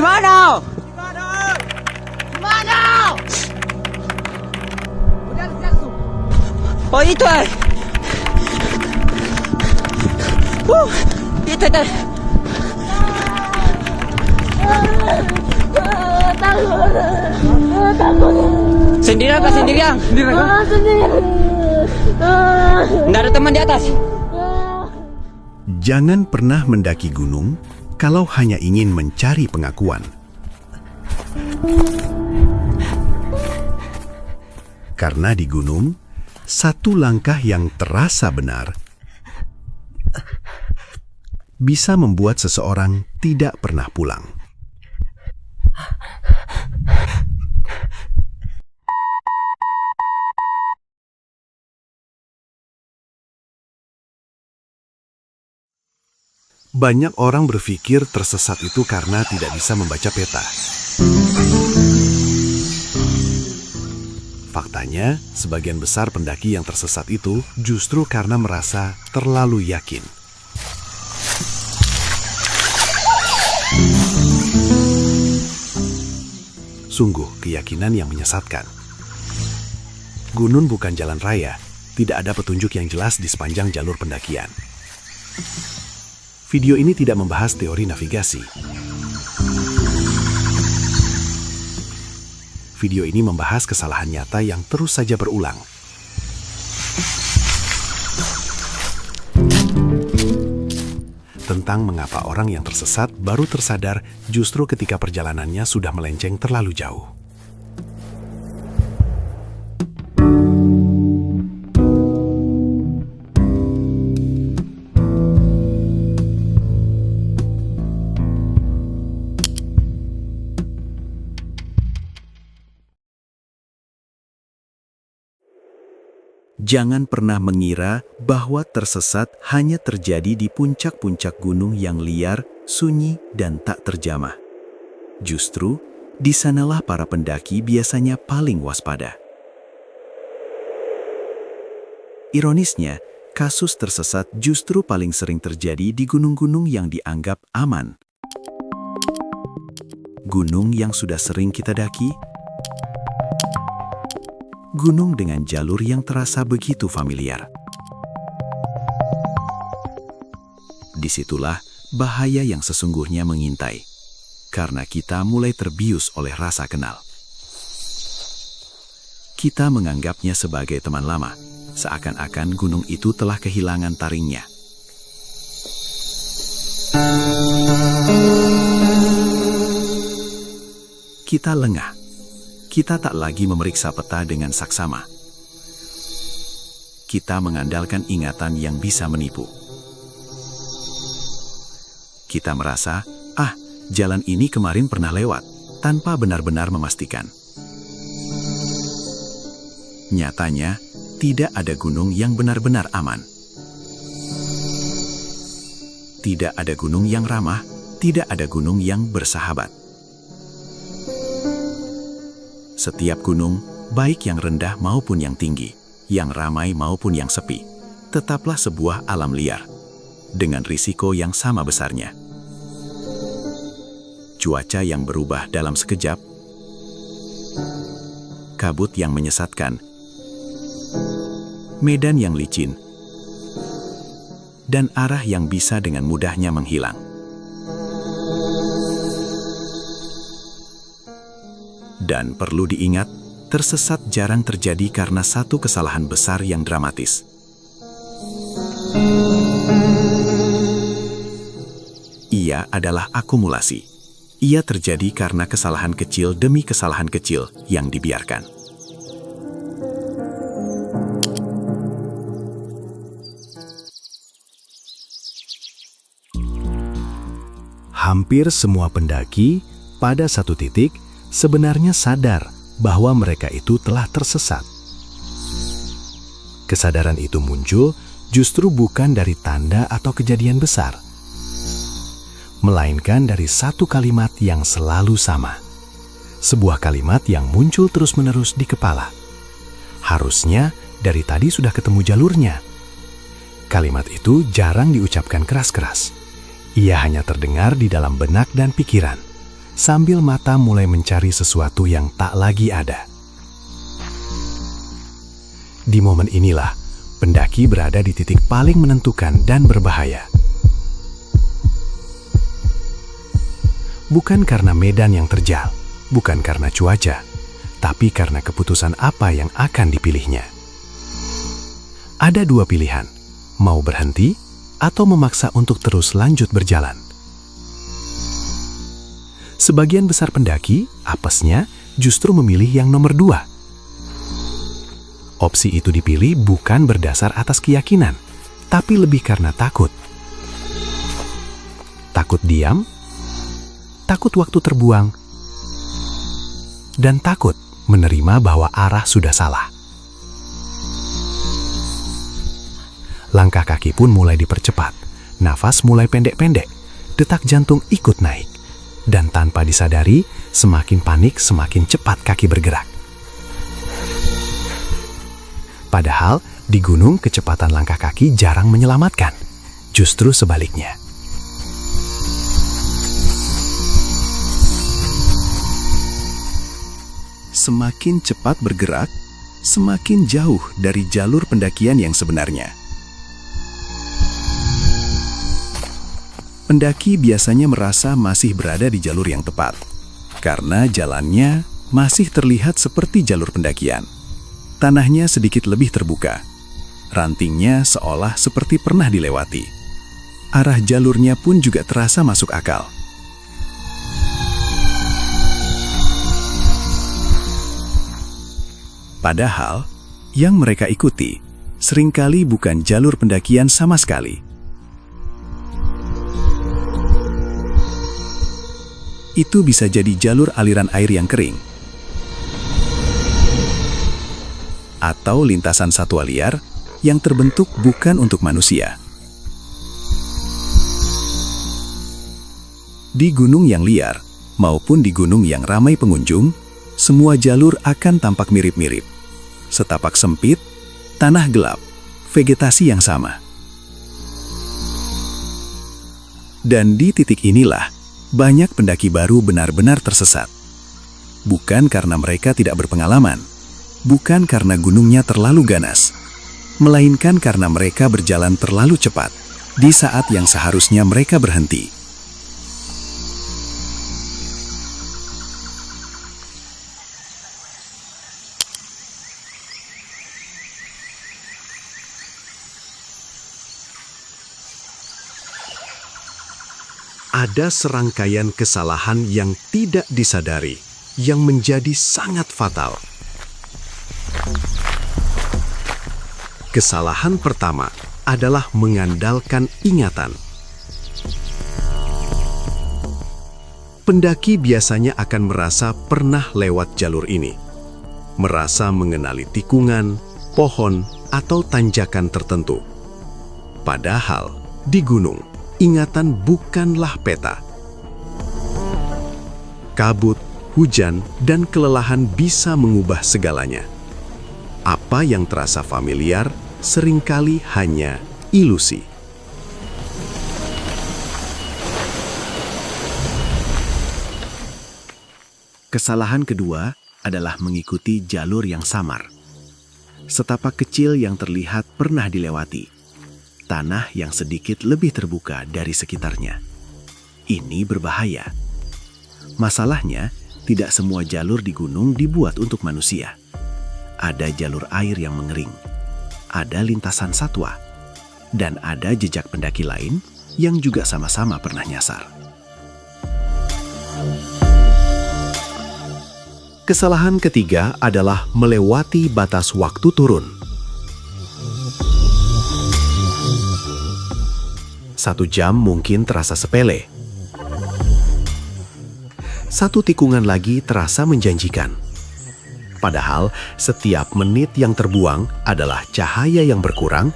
Di mana? Di mana? Oh, itu itu. Sendirian kah? Sendirian? Nggak ada teman di atas? Jangan pernah mendaki gunung kalau hanya ingin mencari pengakuan. Karena di gunung, satu langkah yang terasa benar bisa membuat seseorang tidak pernah pulang. Banyak orang berpikir tersesat itu karena tidak bisa membaca peta. Faktanya, sebagian besar pendaki yang tersesat itu justru karena merasa terlalu yakin. Sungguh keyakinan yang menyesatkan. Gunung bukan jalan raya, tidak ada petunjuk yang jelas di sepanjang jalur pendakian. Video ini tidak membahas teori navigasi. Video ini membahas kesalahan nyata yang terus saja berulang. Tentang mengapa orang yang tersesat baru tersadar justru ketika perjalanannya sudah melenceng terlalu jauh. Jangan pernah mengira bahwa tersesat hanya terjadi di puncak-puncak gunung yang liar, sunyi, dan tak terjamah. Justru, di sanalah para pendaki biasanya paling waspada. Ironisnya, kasus tersesat justru paling sering terjadi di gunung-gunung yang dianggap aman. Gunung yang sudah sering kita daki, gunung dengan jalur yang terasa begitu familiar. Disitulah bahaya yang sesungguhnya mengintai, karena kita mulai terbius oleh rasa kenal. Kita menganggapnya sebagai teman lama, seakan-akan gunung itu telah kehilangan taringnya. Kita lengah. Kita tak lagi memeriksa peta dengan saksama. Kita mengandalkan ingatan yang bisa menipu. Kita merasa, jalan ini kemarin pernah lewat, tanpa benar-benar memastikan. Nyatanya, tidak ada gunung yang benar-benar aman. Tidak ada gunung yang ramah, tidak ada gunung yang bersahabat. Setiap gunung, baik yang rendah maupun yang tinggi, yang ramai maupun yang sepi, tetaplah sebuah alam liar, dengan risiko yang sama besarnya. Cuaca yang berubah dalam sekejap, kabut yang menyesatkan, medan yang licin, dan arah yang bisa dengan mudahnya menghilang. Dan perlu diingat, tersesat jarang terjadi karena satu kesalahan besar yang dramatis. Ia adalah akumulasi. Ia terjadi karena kesalahan kecil demi kesalahan kecil yang dibiarkan. Hampir semua pendaki pada satu titik sebenarnya sadar bahwa mereka itu telah tersesat. Kesadaran itu muncul justru bukan dari tanda atau kejadian besar, melainkan dari satu kalimat yang selalu sama. Sebuah kalimat yang muncul terus-menerus di kepala. Harusnya dari tadi sudah ketemu jalurnya. Kalimat itu jarang diucapkan keras-keras. Ia hanya terdengar di dalam benak dan pikiran, sambil mata mulai mencari sesuatu yang tak lagi ada. Di momen inilah, pendaki berada di titik paling menentukan dan berbahaya. Bukan karena medan yang terjal, bukan karena cuaca, tapi karena keputusan apa yang akan dipilihnya. Ada dua pilihan, mau berhenti atau memaksa untuk terus lanjut berjalan. Sebagian besar pendaki, apesnya, justru memilih yang nomor 2. Opsi itu dipilih bukan berdasar atas keyakinan, tapi lebih karena takut. Takut diam, takut waktu terbuang, dan takut menerima bahwa arah sudah salah. Langkah kaki pun mulai dipercepat, nafas mulai pendek-pendek, detak jantung ikut naik, dan tanpa disadari, semakin panik semakin cepat kaki bergerak. Padahal, di gunung kecepatan langkah kaki jarang menyelamatkan, justru sebaliknya. Semakin cepat bergerak, semakin jauh dari jalur pendakian yang sebenarnya. Pendaki biasanya merasa masih berada di jalur yang tepat, karena jalannya masih terlihat seperti jalur pendakian. Tanahnya sedikit lebih terbuka, rantingnya seolah seperti pernah dilewati. Arah jalurnya pun juga terasa masuk akal. Padahal, yang mereka ikuti seringkali bukan jalur pendakian sama sekali. Itu bisa jadi jalur aliran air yang kering, atau lintasan satwa liar yang terbentuk bukan untuk manusia. Di gunung yang liar, maupun di gunung yang ramai pengunjung, semua jalur akan tampak mirip-mirip. Setapak sempit, tanah gelap, vegetasi yang sama. Dan di titik inilah, banyak pendaki baru benar-benar tersesat. Bukan karena mereka tidak berpengalaman, bukan karena gunungnya terlalu ganas, melainkan karena mereka berjalan terlalu cepat di saat yang seharusnya mereka berhenti. Ada serangkaian kesalahan yang tidak disadari, yang menjadi sangat fatal. Kesalahan pertama adalah mengandalkan ingatan. Pendaki biasanya akan merasa pernah lewat jalur ini, merasa mengenali tikungan, pohon, atau tanjakan tertentu. Padahal, di gunung, ingatan bukanlah peta. Kabut, hujan, dan kelelahan bisa mengubah segalanya. Apa yang terasa familiar seringkali hanya ilusi. Kesalahan kedua adalah mengikuti jalur yang samar. Setapak kecil yang terlihat pernah dilewati. Tanah yang sedikit lebih terbuka dari sekitarnya. Ini berbahaya. Masalahnya, tidak semua jalur di gunung dibuat untuk manusia. Ada jalur air yang mengering, ada lintasan satwa, dan ada jejak pendaki lain yang juga sama-sama pernah nyasar. Kesalahan ketiga adalah melewati batas waktu turun. 1 jam mungkin terasa sepele. 1 tikungan lagi terasa menjanjikan. Padahal setiap menit yang terbuang adalah cahaya yang berkurang,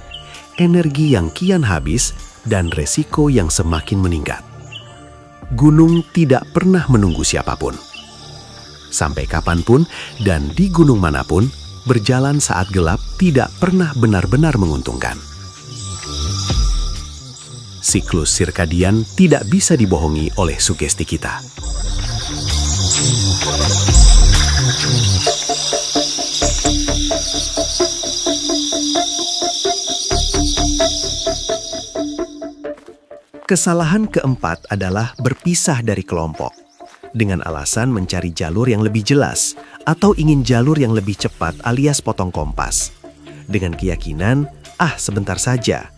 energi yang kian habis, dan resiko yang semakin meningkat. Gunung tidak pernah menunggu siapapun. Sampai kapanpun dan di gunung manapun, berjalan saat gelap tidak pernah benar-benar menguntungkan. Siklus sirkadian tidak bisa dibohongi oleh sugesti kita. Kesalahan keempat adalah berpisah dari kelompok dengan alasan mencari jalur yang lebih jelas atau ingin jalur yang lebih cepat alias potong kompas. Dengan keyakinan, sebentar saja.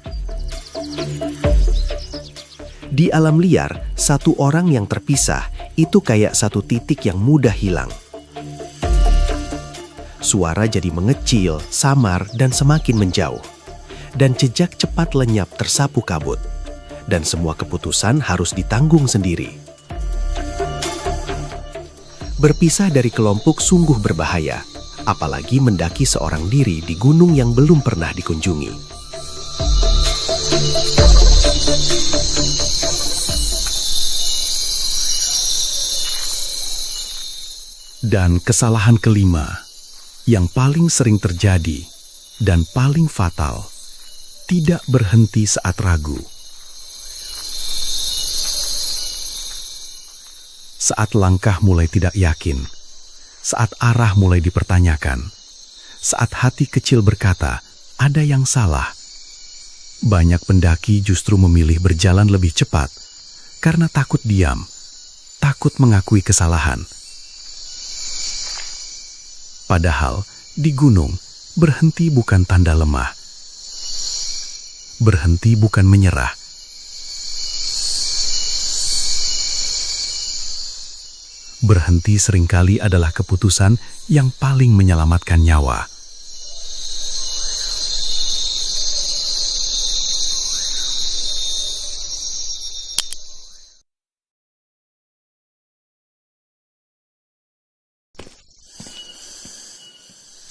Di alam liar, satu orang yang terpisah itu kayak satu titik yang mudah hilang. Suara jadi mengecil, samar, dan semakin menjauh. Dan jejak cepat lenyap tersapu kabut. Dan semua keputusan harus ditanggung sendiri. Berpisah dari kelompok sungguh berbahaya, apalagi mendaki seorang diri di gunung yang belum pernah dikunjungi. Dan kesalahan kelima, yang paling sering terjadi dan paling fatal, tidak berhenti saat ragu. Saat langkah mulai tidak yakin, saat arah mulai dipertanyakan, saat hati kecil berkata, ada yang salah. Banyak pendaki justru memilih berjalan lebih cepat karena takut diam, takut mengakui kesalahan. Padahal di gunung, berhenti bukan tanda lemah. Berhenti bukan menyerah. Berhenti seringkali adalah keputusan yang paling menyelamatkan nyawa.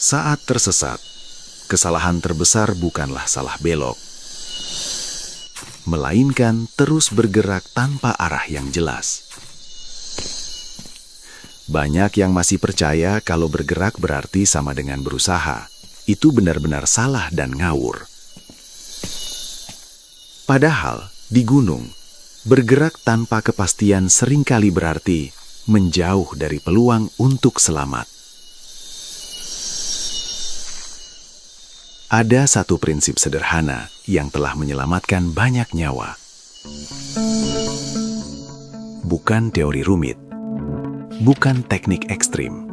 Saat tersesat, kesalahan terbesar bukanlah salah belok, melainkan terus bergerak tanpa arah yang jelas. Banyak yang masih percaya kalau bergerak berarti sama dengan berusaha. Itu benar-benar salah dan ngawur. Padahal, di gunung, bergerak tanpa kepastian seringkali berarti menjauh dari peluang untuk selamat. Ada satu prinsip sederhana yang telah menyelamatkan banyak nyawa. Bukan teori rumit. Bukan teknik ekstrim.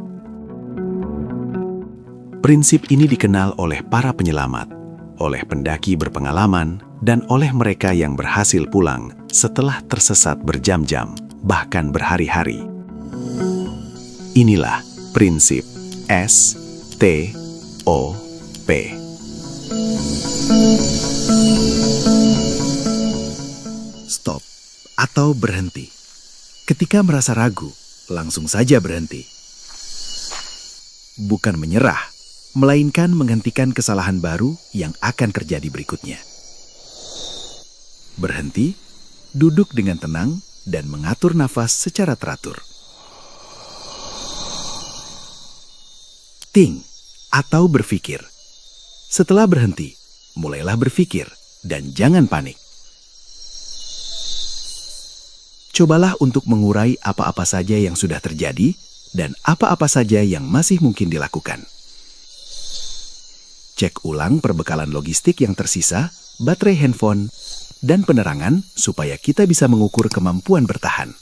Prinsip ini dikenal oleh para penyelamat, oleh pendaki berpengalaman, dan oleh mereka yang berhasil pulang setelah tersesat berjam-jam, bahkan berhari-hari. Inilah prinsip STOP. Stop atau berhenti. Ketika merasa ragu, langsung saja berhenti. Bukan menyerah, melainkan menghentikan kesalahan baru yang akan terjadi berikutnya. Berhenti, duduk dengan tenang, dan mengatur nafas secara teratur. Think atau berpikir. Setelah berhenti, mulailah berpikir dan jangan panik. Cobalah untuk mengurai apa-apa saja yang sudah terjadi dan apa-apa saja yang masih mungkin dilakukan. Cek ulang perbekalan logistik yang tersisa, baterai handphone, dan penerangan supaya kita bisa mengukur kemampuan bertahan.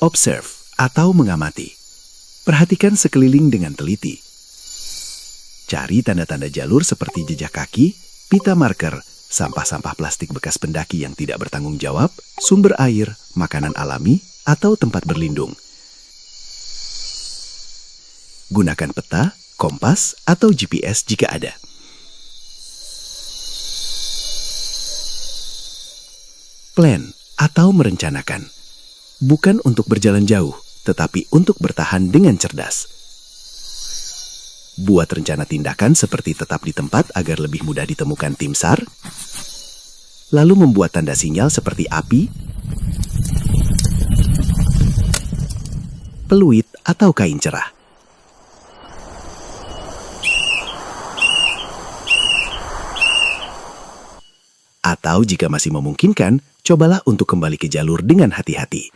Observe atau mengamati. Perhatikan sekeliling dengan teliti. Cari tanda-tanda jalur seperti jejak kaki, pita marker, sampah-sampah plastik bekas pendaki yang tidak bertanggung jawab, sumber air, makanan alami, atau tempat berlindung. Gunakan peta, kompas, atau GPS jika ada. Plan atau merencanakan. Bukan untuk berjalan jauh, tetapi untuk bertahan dengan cerdas. Buat rencana tindakan seperti tetap di tempat agar lebih mudah ditemukan tim SAR, lalu membuat tanda sinyal seperti api, peluit, atau kain cerah. Atau jika masih memungkinkan, cobalah untuk kembali ke jalur dengan hati-hati.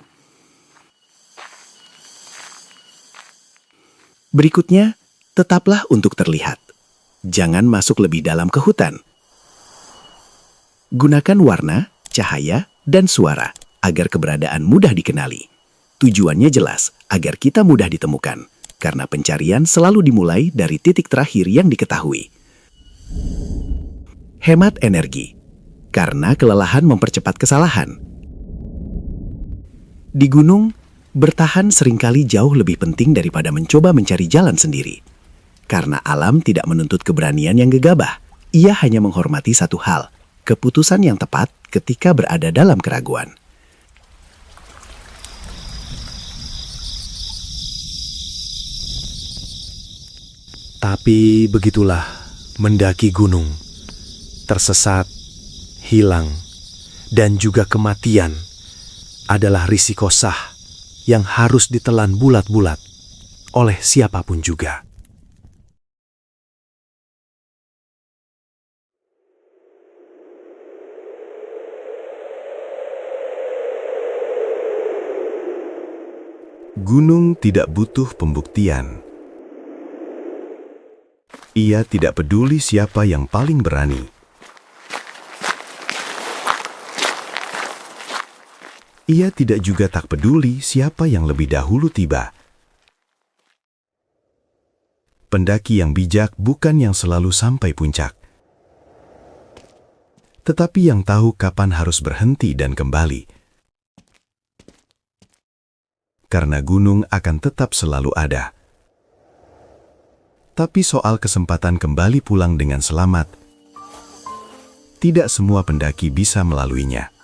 Berikutnya, tetaplah untuk terlihat. Jangan masuk lebih dalam ke hutan. Gunakan warna, cahaya, dan suara agar keberadaan mudah dikenali. Tujuannya jelas, agar kita mudah ditemukan, karena pencarian selalu dimulai dari titik terakhir yang diketahui. Hemat energi, karena kelelahan mempercepat kesalahan. Di gunung, bertahan seringkali jauh lebih penting daripada mencoba mencari jalan sendiri. Karena alam tidak menuntut keberanian yang gegabah, ia hanya menghormati satu hal, keputusan yang tepat ketika berada dalam keraguan. Tapi begitulah, mendaki gunung, tersesat, hilang, dan juga kematian adalah risiko sah yang harus ditelan bulat-bulat oleh siapapun juga. Gunung tidak butuh pembuktian. Ia tidak peduli siapa yang paling berani. Ia tidak juga tak peduli siapa yang lebih dahulu tiba. Pendaki yang bijak bukan yang selalu sampai puncak, tetapi yang tahu kapan harus berhenti dan kembali. Karena gunung akan tetap selalu ada. Tapi soal kesempatan kembali pulang dengan selamat, tidak semua pendaki bisa melaluinya.